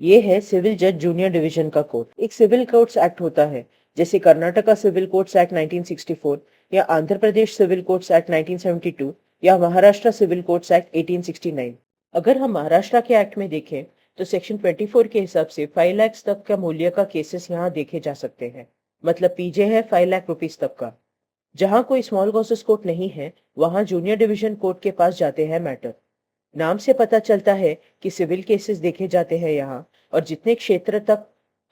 ये है सिविल जज जूनियर डिवीजन का कोड। एक सिविल कोर्ट्स एक्ट होता है, जैसे कर्नाटका सिविल कोर्ट्स एक्ट 1964 या Andhra Pradesh civil courts act 1972 या महाराष्ट्र सिविल कोर्ट्स एक्ट 1869। अगर हम महाराष्ट्र के एक्ट में देखें तो सेक्शन 24 के हिसाब से 5 लाख तक का मूल्य का केसेस यहाँ देखे जा सकते हैं। मतलब पीजे है 5 लाख रुपीज तक का। जहाँ कोई स्मॉल कॉसेस कोर्ट नहीं है, वहाँ जूनियर डिवीजन कोर्ट के पास जाते हैं मैटर। नाम से पता चलता है कि सिविल केसेस देखे जाते हैं यहाँ, और जितने क्षेत्र तक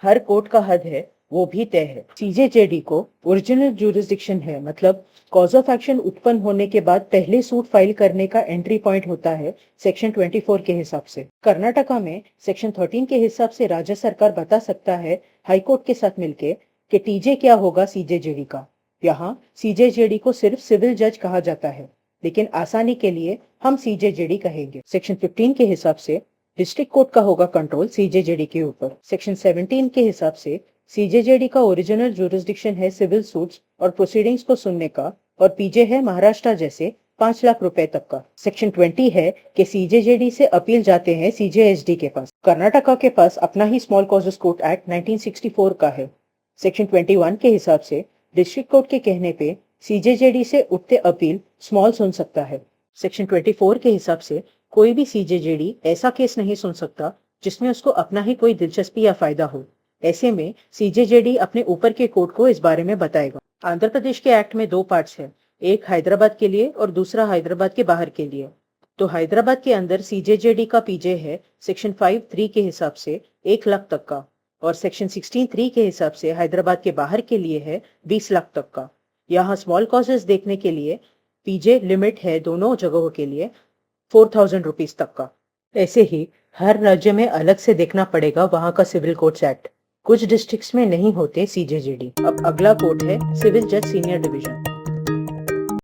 हर कोर्ट का हद है वो भी तय है। सीजेजेडी को ओरिजिनल ज्यूरिसडिक्शन है, मतलब कॉज ऑफ एक्शन उत्पन्न होने के बाद पहले सूट फाइल करने का एंट्री पॉइंट होता है सेक्शन 24 के हिसाब से। कर्नाटका में सेक्शन 13 के हिसाब से राज्य सरकार बता सकता है हाईकोर्ट के साथ मिलके कि टीजे क्या होगा सीजेजेडी का। यहाँ सीजेजेडी को सिर्फ सिविल जज कहा जाता है, लेकिन आसानी के लिए हम सीजेजेडी कहेंगे। सेक्शन 15 के हिसाब से डिस्ट्रिक्ट कोर्ट का होगा कंट्रोल सीजेजेडी के ऊपर। सेक्शन 17 के हिसाब से सीजेजेडी का ओरिजिनल ज्यूरिसडिक्शन है सिविल सूट्स और प्रोसीडिंग्स को सुनने का, और पीजे है महाराष्ट्र जैसे 5 लाख रुपए तक का। सेक्शन 20 है कि सीजेजेडी से अपील जाते हैं सीजेएसडी के पास। कर्नाटका के पास अपना ही स्मॉल कॉजेस कोर्ट एक्ट 1964 का है। सेक्शन 21 के हिसाब से डिस्ट्रिक्ट कोर्ट के कहने पे सीजेजेडी से उठते अपील स्मॉल सुन सकता है। सेक्शन 24 के हिसाब से कोई भी सीजेजेडी ऐसा केस नहीं सुन सकता जिसमें उसको अपना ही कोई दिलचस्पी या फायदा हो। ऐसे में सीजेजेडी अपने ऊपर के कोर्ट को इस बारे में बताएगा। आंध्र प्रदेश के एक्ट में 2 पार्ट्स हैं, एक हैदराबाद के लिए और दूसरा हैदराबाद के बाहर के लिए। तो हैदराबाद के अंदर सीजेजेडी का पीजे है सेक्शन 5(3) के हिसाब से 1 लाख तक का, और सेक्शन 16(3) के हिसाब से हैदराबाद के बाहर के लिए है 20 लाख तक का। यहाँ स्मॉल कॉजेस देखने के लिए पीजे लिमिट है दोनों जगहों के लिए 4000 रुपीज तक का। ऐसे ही हर राज्य में अलग से देखना पड़ेगा वहाँ का सिविल कोर्ट्स एक्ट। कुछ डिस्ट्रिक्ट्स में नहीं होते सीजेजेडी। अब अगला कोर्ट है सिविल जज सीनियर डिवीजन।